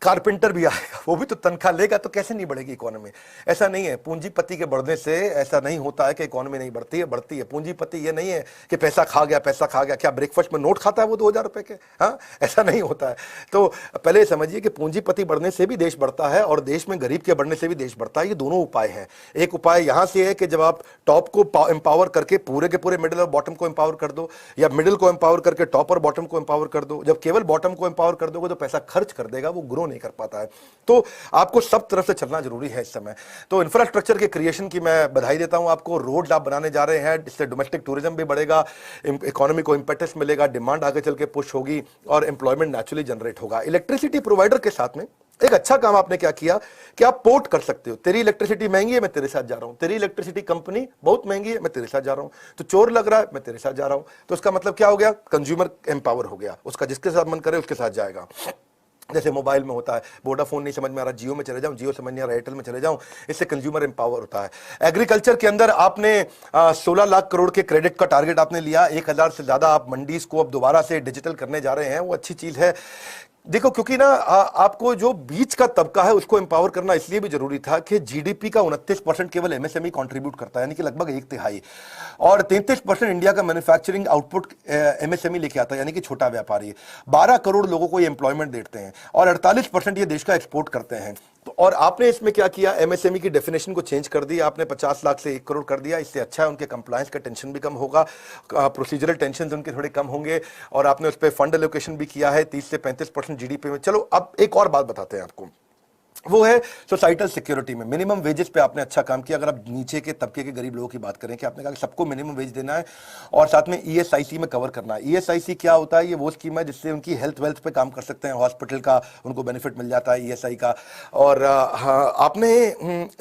कारपेंटर भी आएगा, वो भी तो तनख्वाह लेगा, तो कैसे नहीं बढ़ेगी इकोनॉमी? ऐसा नहीं है, पूंजीपति के बढ़ने से ऐसा नहीं होता है कि इकोनॉमी नहीं बढ़ती है, बढ़ती है। पूंजीपति ये नहीं है कि पैसा खा गया, पैसा खा गया। क्या ब्रेकफास्ट में नोट खाता है वो 2000 रुपए के? हाँ, ऐसा नहीं होता है। तो पहले समझिए कि पूंजीपति बढ़ने से भी देश बढ़ता है और देश में गरीब के बढ़ने से भी देश बढ़ता है। ये दोनों उपाय हैं। एक उपाय यहां से है कि जब आप टॉप को एम्पावर करके पूरे के पूरे मिडिल और बॉटम को एम्पावर कर दो, या मिडिल को एम्पावर करके टॉप और बॉटम को एम्पावर कर दो। जब केवल बॉटम को एम्पावर कर दोगे तो पैसा खर्च कर देगा, वो ग्रो नहीं कर पाता है। तो आपको सब तरफ से चलना जरूरी है इस समय। तो इंफ्रास्ट्रक्चर के क्रिएशन की मैं बधाई देता हूं आपको। रोड आप बनाने जा रहे हैं, इससे डोमेस्टिक टूरिज्म भी बढ़ेगा, इकोनॉमी को इंपेटस मिलेगा, डिमांड आगे चल के पुश होगी और एम्प्लॉयमेंट नेचुरली जनरेट होगा। इलेक्ट्रिसिटी प्रोवाइडर के साथ में एक अच्छा काम आपने क्या किया कि आप पोर्ट कर सकते हो। तेरी इलेक्ट्रिसिटी महंगी है, मैं तेरे साथ जा रहा हूं। तेरी इलेक्ट्रिसिटी कंपनी बहुत महंगी है, मैं तेरे साथ जा रहा हूं। तो चोर लग रहा है, मैं तेरे साथ जा रहा हूं। तो उसका मतलब क्या हो गया? कंज्यूमर एम्पावर हो गया, उसका जिसके साथ मन करे उसके साथ जाएगा। जैसे मोबाइल में होता है, वोडाफोन नहीं समझ में आ रहा, जियो में चले जाऊं, जियो समझ नहीं आ रहा, एयरटेल में चले जाऊं, इससे कंज्यूमर एम्पावर होता है। एग्रीकल्चर के अंदर आपने 16 लाख करोड़ के क्रेडिट का टारगेट आपने लिया। 1000 से ज्यादा आप मंडीज को अब दोबारा से डिजिटल करने जा रहे हैं, वो अच्छी चीज है। देखो, क्योंकि ना आपको जो बीच का तबका है उसको एम्पावर करना इसलिए भी जरूरी था कि जीडीपी का 29% केवल एमएसएमई कंट्रीब्यूट करता है, यानी कि लगभग 1/3, और 33% इंडिया का मैन्युफैक्चरिंग आउटपुट एमएसएमई लेके आता है, यानी कि छोटा व्यापारी। 12 करोड़ लोगों को ये एम्प्लॉयमेंट देते हैं और 48% ये देश का एक्सपोर्ट करते हैं। तो और आपने इसमें क्या किया? एमएसएमई की डेफिनेशन को चेंज कर दिया आपने, 50 लाख से 1 करोड़ कर दिया। इससे अच्छा है, उनके कंप्लायंस का टेंशन भी कम होगा, प्रोसीजरल टेंशन उनके थोड़े कम होंगे, और आपने उस पर फंड एलोकेशन भी किया है 30 से 35% जीडीपी में। चलो अब एक और बात बताते हैं आपको, वो है सोसाइटल सिक्योरिटी में मिनिमम वेजेस पे आपने अच्छा काम किया। अगर आप नीचे के तबके के गरीब लोगों की बात करें कि आपने कहा कि सबको मिनिमम वेज देना है और साथ में ईएसआईसी में कवर करना है। ईएसआईसी क्या होता है? ये वो स्कीम है जिससे उनकी हेल्थ वेल्थ पे काम कर सकते हैं, हॉस्पिटल का उनको बेनिफिट मिल जाता है ईएसआई का। और हाँ, आपने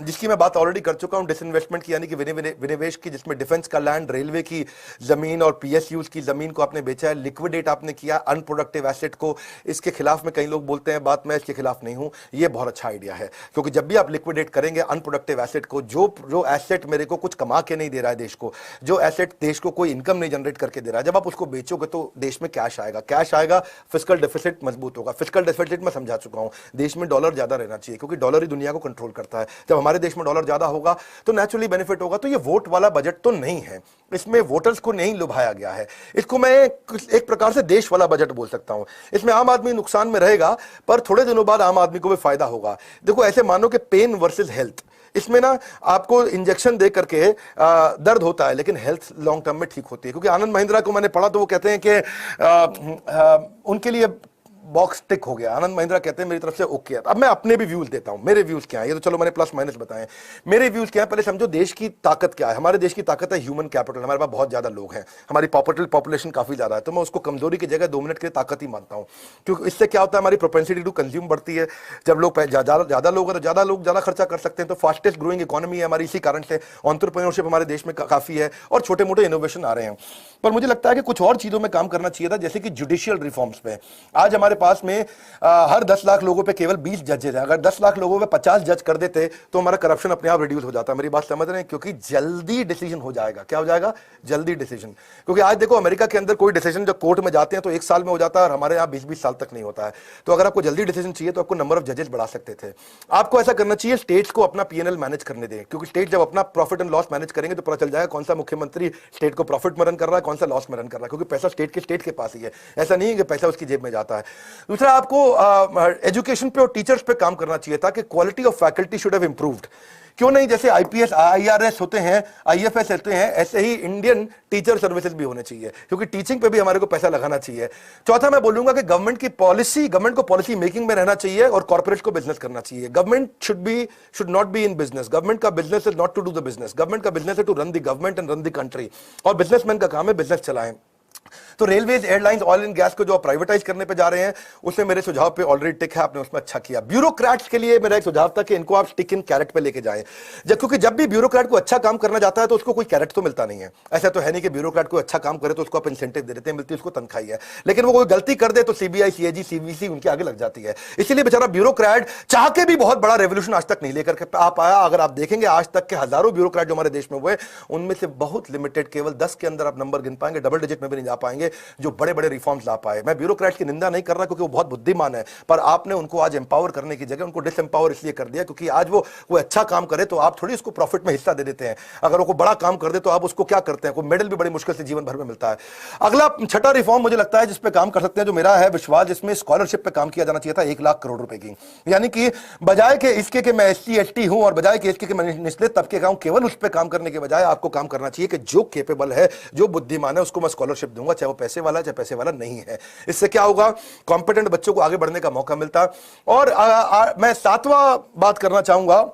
जिसकी मैं बात ऑलरेडी कर चुका हूँ, डिसइन्वेस्टमेंट की, यानी कि विनिवेश की, जिसमें डिफेंस का लैंड, रेलवे की जमीन और पीएसयूज की जमीन को आपने बेचा है। लिक्विडेट आपने किया अनप्रोडक्टिव एसेट को। इसके खिलाफ में कई लोग बोलते हैं बात, मैं इसके खिलाफ नहीं हूं, ये बहुत अच्छा आइडिया है, क्योंकि जब भी आप लिक्विडेट करेंगे अनप्रोडक्टिव एसेट को, जो एसेट मेरे को कुछ कमा के नहीं दे रहा है देश को, जो एसेट देश को कोई इनकम नहीं जनरेट करके दे रहा है, जब आप उसको बेचोगे तो देश में कैश आएगा, कैश आएगा, फिस्कल डेफिसिट मजबूत होगा। फिस्कल डेफिसिट मैं समझा चुका हूं, देश में डॉलर ज्यादा रहना चाहिए, क्योंकि डॉलर ही दुनिया को कंट्रोल करता है। जब हमारे देश में डॉलर ज्यादा होगा तो नेचुरली बेनिफिट होगा। तो ये वोट वाला बजट तो नहीं है, इसमें वोटर्स को नहीं लुभाया गया है। इसको मैं एक प्रकार से देश वाला बजट बोल सकता हूं। इसमें आम आदमी नुकसान में रहेगा, पर थोड़े दिनों बाद आम आदमी को भी फायदा होगा। देखो, ऐसे मानो कि पेन वर्सेस हेल्थ, इसमें ना आपको इंजेक्शन दे करके दर्द होता है, लेकिन हेल्थ लॉन्ग टर्म में ठीक होती है। क्योंकि आनंद महिंद्रा को मैंने पढ़ा तो वो कहते हैं कि उनके लिए बॉक्स टिक हो गया। आनंद महिंद्रा कहते हैं मेरी तरफ से ओके है। अब मैं अपने भी व्यूज देता हूं, मेरे व्यूज क्या है, ये तो चलो मैंने प्लस माइनस बताए। मेरे व्यूज क्या है, पहले समझो देश की ताकत क्या है। हमारे देश की ताकत है ह्यूमन कैपिटल, हमारे पास बहुत ज्यादा लोग हैं, हमारी पॉपुलेशन काफी ज्यादा है। तो मैं उसको कमजोरी की जगह 2 मिनट के लिए ताकत ही मानता हूं, क्योंकि इससे क्या होता है, हमारी प्रोपेंसिटी टू कंज्यूम बढ़ती है। जब लोग ज्यादा लोग ज्यादा खर्चा कर सकते हैं, तो फास्टेस्ट ग्रोइंग इकोनॉमी है हमारी। इसी कारण से एंटरप्रेन्योरशिप हमारे देश में काफी है और छोटे मोटे इनोवेशन आ रहे हैं। पर मुझे लगता है कि कुछ और चीजों में काम करना चाहिए था, जैसे कि जुडिशियल रिफॉर्म्स पे। आज हमारे पास में हर 10 लाख लोगों पे केवल 20 जजेस हैं। अगर 10 लाख लोगों पे 50 जज कर देते तो हमारा करप्शन अपने आप रिड्यूस हो जाता। मेरी बात समझ रहे हैं? क्योंकि जल्दी डिसीजन हो जाएगा। क्या हो जाएगा? जल्दी डिसीजन। क्योंकि आज देखो, अमेरिका के अंदर कोई डिसीजन जब कोर्ट में जाते हैं तो 1 साल में हो जाता है, और हमारे यहाँ 20-20 साल तक नहीं होता है। तो अगर आपको जल्दी डिसीजन चाहिए तो आपको नंबर ऑफ जजेस बढ़ा सकते थे। आपको ऐसा करना चाहिए, स्टेट्स को अपना पीएनएल मैनेज करने दें, क्योंकि स्टेट जब अपना प्रॉफिट एंड लॉस मैनेज करेंगे तो पता चल जाएगा कौन सा मुख्यमंत्री स्टेट को प्रॉफिट में रन कर रहा है, कौन सा लॉस में रन कर रहा है, क्योंकि पैसा स्टेट के पास ही है। ऐसा नहीं है कि पैसा उसकी जेब में जाता है। दूसरा, आपको एजुकेशन पे और टीचर्स पे काम करना चाहिए था कि quality of faculty should have improved. क्यों नहीं, जैसे आईपीएस आईआरएस होते हैं, आईएफएस होते हैं, ऐसे ही इंडियन टीचर सर्विसेज भी होने चाहिए, क्योंकि टीचिंग पे भी हमारे को पैसा लगाना चाहिए। चौथा, मैं बोलूंगा कि गवर्नमेंट को पॉलिसी मेकिंग में रहना चाहिए और कॉर्पोरेट को बिजनेस करना चाहिए। Government should not be in business. Government का business is not to do the business. Government का बिजनेस है to run the government and run the country, और बिजनेसमैन का काम है बिजनेस चलाएं। तो railways, airlines, oil and gas को जो प्राइवेटाइज करने पे जा रहे हैं, उसमें मेरे सुझाव पे ऑलरेडी टिक है, आपने उसमें अच्छा किया। ब्यूरोक्रेट्स के लिए मेरा एक सुझाव था कि इनको आप टिक इन कैरेट पे लेके जाएं, क्योंकि जब भी ब्यूरोक्रेट को अच्छा काम करना जाता है तो उसको कोई कैरेट तो मिलता नहीं है। ऐसा तो है नहीं कि ब्यूरोक्रेट को अच्छा काम करे तो उसको आप इंसेंटिव दे देते हैं, मिलती है उसको तनख्वाही है, लेकिन वो कोई गलती कर दे तो सीबीआई, सीएजी, सीवीसी उनके आगे लग जाती है। इसीलिए बेचारा ब्यूरोक्रेट चाह के भी बहुत बड़ा रेवोल्यूशन आज तक नहीं लेकर के आ पाया। अगर आप देखेंगे आज तक के हजारों ब्यूरोक्रेट जो हमारे देश में हुए, उनमें से बहुत लिमिटेड, केवल 10 के अंदर आप नंबर गिन पाएंगे, डबल डिजिट में भी नहीं जा पाएंगे, जो बड़े बड़े रिफॉर्म्स ला पाए। मैं ब्यूरोक्रेट्स की निंदा नहीं कर रहा क्योंकि वो बहुत बुद्धिमान है, पर आपने उनको आज एम्पावर करने की जगह उनको डिसएम्पावर इसलिए कर दिया क्योंकि आज वो कोई अच्छा काम करे तो आप थोड़ी उसको प्रॉफिट में हिस्सा दे देते हैं। अगर वो कोई बड़ा काम कर दे तो आप उसको क्या करते हैं, कोई मेडल भी बड़ी मुश्किल से जीवन भर में मिलता है। अगला छठा रिफॉर्म मुझे लगता है जिस पे काम कर सकते हैं, जो मेरा है विश्वास, जिसमें स्कॉलरशिप पे काम किया जाना चाहिए था 1 लाख करोड़ रुपए की। यानी कि बजाय के इसके कि मैं एससी एसटी हूं और बजाय के इसके कि मैं निचले तबके का हूं, केवल उस पर काम करने के बजाय आपको काम करना चाहिए कि जो कैपेबल है, जो बुद्धिमान है, उसको मैं स्कॉलरशिप दूंगा, चाहे वो पैसे वाला चाहे पैसे वाला नहीं है। इससे क्या होगा, कॉम्पिटेंट बच्चों को आगे बढ़ने का मौका मिलता। और मैं 7वां बात करना चाहूंगा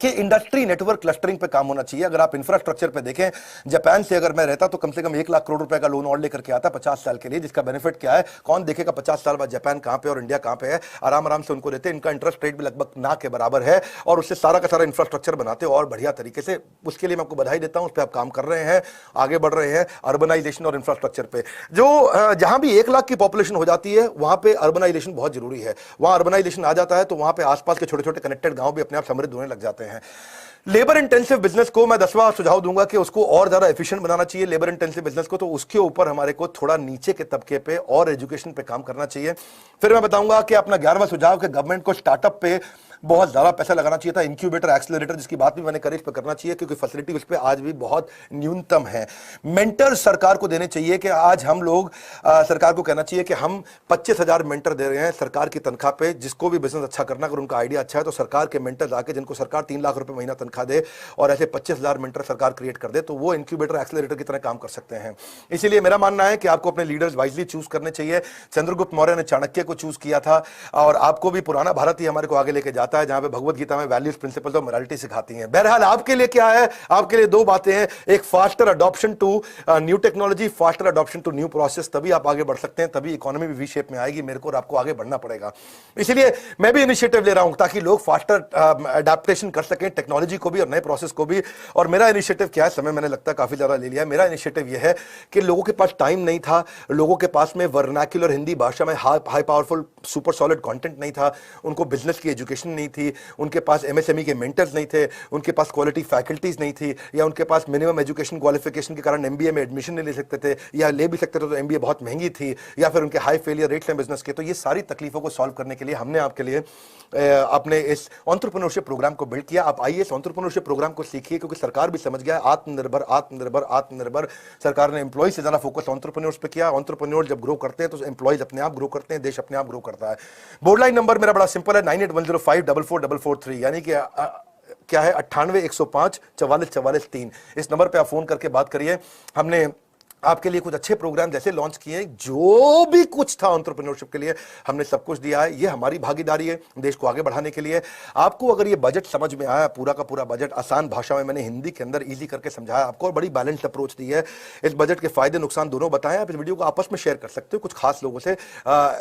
कि इंडस्ट्री नेटवर्क क्लस्टरिंग पे काम होना चाहिए। अगर आप इंफ्रास्ट्रक्चर पे देखें, जापान से अगर मैं रहता तो कम से कम 1 लाख करोड़ रुपए का लोन और लेकर के आता 50 साल के लिए, जिसका बेनिफिट क्या है, कौन देखेगा 50 साल बाद जापान कहां पे और इंडिया कहां पे है। आराम आराम से उनको देते, इनका इंटरेस्ट रेट भी लगभग ना के बराबर है और उससे सारा का सारा इंफ्रास्ट्रक्चर बनाते और बढ़िया तरीके से। उसके लिए मैं आपको बधाई देता हूं, उस पर आप काम कर रहे हैं, आगे बढ़ रहे हैं अर्बनाइजेशन और इंफ्रास्ट्रक्चर पे। जो जहां भी 1 लाख की पॉपुलेशन हो जाती है वहां पे अर्बनाइजेशन बहुत जरूरी है। वहां अर्बनाइजेशन आ जाता है तो वहां पे आसपास के छोटे छोटे कनेक्टेड गांव भी अपने आप समृद्ध होने लग जाते हैं। लेबर इंटेंसिव बिजनेस को मैं 10वां सुझाव दूंगा कि उसको और ज्यादा एफिशिएंट बनाना चाहिए लेबर इंटेंसिव बिजनेस को, तो उसके ऊपर हमारे को थोड़ा नीचे के तबके पे और एजुकेशन पे काम करना चाहिए। फिर मैं बताऊंगा कि अपना 11वां सुझाव कि गवर्नमेंट को स्टार्टअप पे बहुत ज्यादा पैसा लगाना चाहिए था, इंक्यूबेटर, एक्सेलरेटर, जिसकी बात भी मैंने करी, इस पर करना चाहिए क्योंकि फैसिलिटी उस पर आज भी बहुत न्यूनतम है। मेंटर सरकार को देने चाहिए कि आज हम लोग सरकार को कहना चाहिए कि हम 25,000 मेंटर दे रहे हैं सरकार की तनख्वाह पे। जिसको भी बिजनेस अच्छा करना, अगर उनका आइडिया अच्छा है तो सरकार के मेंटर्स आके, जिनको सरकार 3 लाख रुपए महीना तनख्वाह दे और ऐसे 25,000 मेंटर सरकार क्रिएट कर दे, तो वो इंक्यूबेटर, एक्सेलरेटर की तरह काम कर सकते हैं। इसीलिए मेरा मानना है कि आपको अपने लीडर्स वाइजली चूज करने चाहिए। चंद्रगुप्त मौर्य ने चाणक्य को चूज किया था और आपको भी पुराना भारत ही हमारे को आगे लेके जाता है, जहां पे भगवत गीता में वैल्यूज, प्रिंसिपल्स और मोरालिटी सिखाती हैं। बहरहाल आपके लिए क्या है, आपके लिए 2 बातें हैं, एक faster adoption to new technology, faster adoption to new process, तभी आप आगे बढ़ सकते हैं, तभी इकोनॉमी भी वी शेप में आएगी। मेरे को और आपको आगे बढ़ना पड़ेगा। इसलिए मैं भी इनिशिएटिव ले रहा हूं ताकि लोग फास्टर अडैप्टेशन कर सकें टेक्नोलॉजी को भी और नए प्रोसेस को भी। और मेरा इनिशिएटिव क्या है, समय मैंने लगता है काफी ज्यादा ले लिया है। मेरा इनिशिएटिव यह है कि लोगों के पास टाइम नहीं था, लोगों के पास में वर्नाक्युलर हिंदी भाषा में high powerful super solid content नहीं था, उनको बिजनेस की एजुकेशन नहीं थी, उनके पास एमएसएमई के मेंटर्स नहीं थे, उनके पास क्वालिटी फैकल्टीज नहीं थी, या उनके पास मिनिमम एजुकेशन क्वालिफिकेशन के कारण एमबीए में एडमिशन नहीं ले सकते थे, या ले भी सकते थे तो एमबीए बहुत महंगी थी, या फिर उनके हाई फेलियर रेट्स हैं बिजनेस के। तो ये सारी तकलीफों को सॉल्व करने के लिए हमने आपके लिए अपने इस एंटरप्रेन्योरशिप प्रोग्राम को बिल्ड किया। आप आइए इस एंटरप्रेन्योरशिप प्रोग्राम को सीखिए, क्योंकि सरकार भी समझ गया आत्मनिर्भर आत्मनिर्भर आत्मनिर्भर। सरकार ने एम्प्लॉय से ज्यादा फोकस एंटरप्रेन्योर्स पे किया। एंटरप्रेन्योर जब ग्रो करते हैं तो एम्प्लॉयज अपने आप ग्रो करते हैं, देश अपने आप ग्रो करता है। बोर्ड लाइन नंबर मेरा बड़ा सिंपल है, 9810544443, यानी कि क्या है 9810544443। इस नंबर पे आप फोन करके बात करिए। हमने आपके लिए कुछ अच्छे प्रोग्राम जैसे लॉन्च किए, जो भी कुछ था एंटरप्रेन्योरशिप के लिए हमने सब कुछ दिया है। ये हमारी भागीदारी है देश को आगे बढ़ाने के लिए। आपको अगर ये बजट समझ में आया, पूरा का पूरा बजट आसान भाषा में मैंने हिंदी के अंदर इजी करके समझाया आपको और बड़ी बैलेंस्ड अप्रोच दी है। इस बजट के फायदे नुकसान दोनों बताएं। आप इस वीडियो को आपस में शेयर कर सकते हो कुछ खास लोगों से।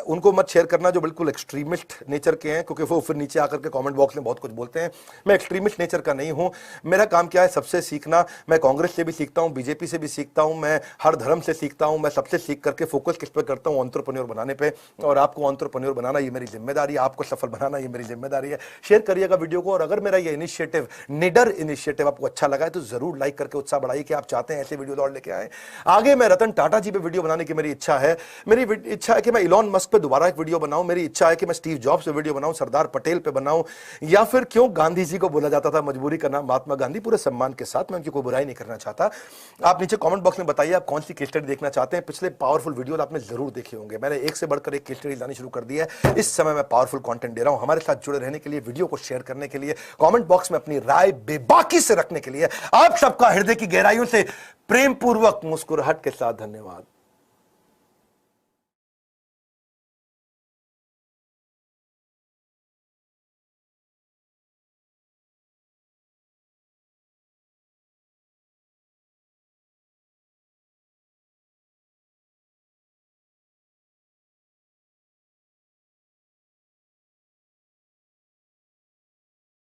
उनको मत शेयर करना जो बिल्कुल एक्सट्रीमिस्ट नेचर के हैं, क्योंकि वो फिर नीचे आकर के कॉमेंट बॉक्स में बहुत कुछ बोलते हैं। मैं एक्सट्रीमिस्ट नेचर का नहीं हूं। मेरा काम क्या है, सबसे सीखना। मैं कांग्रेस से भी सीखता हूं, बीजेपी से भी सीखता हूं, मैं हर धर्म से सीखता हूं। मैं सबसे सीख करके फोकस किस पे करता हूं, एंटरप्रेन्योर बनाने पे। और आपको एंटरप्रेन्योर बनाना ये मेरी जिम्मेदारी है, आपको सफल बनाना ये मेरी जिम्मेदारी है। शेयर करिएगा वीडियो को। और अगर मेरा ये इनिशिएटिव, निडर इनिशिएटिव आपको अच्छा लगा है तो जरूर लाइक करके उत्साह बढ़ाइए कि आप चाहते हैं ऐसे वीडियो और लेके आए। आगे मैं रतन टाटा जी पे वीडियो बनाने की मेरी इच्छा है। मेरी इच्छा है कि मैं इलॉन मस्क पे दोबारा एक वीडियो बनाऊं। मेरी इच्छा है कि मैं स्टीव जॉब्स पे वीडियो बनाऊं, सरदार पटेल पे बनाऊं, या फिर क्यों गांधी जी को बोला जाता था, मजबूरी का नाम महात्मा गांधी, पूरे सम्मान के साथ। मैं उनकी कोई बुराई नहीं करना चाहता। आप नीचे कमेंट बॉक्स में बताइए आप कौन सी केस स्टडी देखना चाहते हैं। पिछले पावरफुल वीडियो आपने जरूर देखे होंगे, मैंने एक से बढ़कर एक केस स्टडी लानी शुरू कर दी है। इस समय मैं पावरफुल कंटेंट दे रहा हूं। हमारे साथ जुड़े रहने के लिए, वीडियो को शेयर करने के लिए, कमेंट बॉक्स में अपनी राय बेबाकी से रखने के लिए आप सबका हृदय की गहराइयों से प्रेम पूर्वक मुस्कुराहट के साथ धन्यवाद।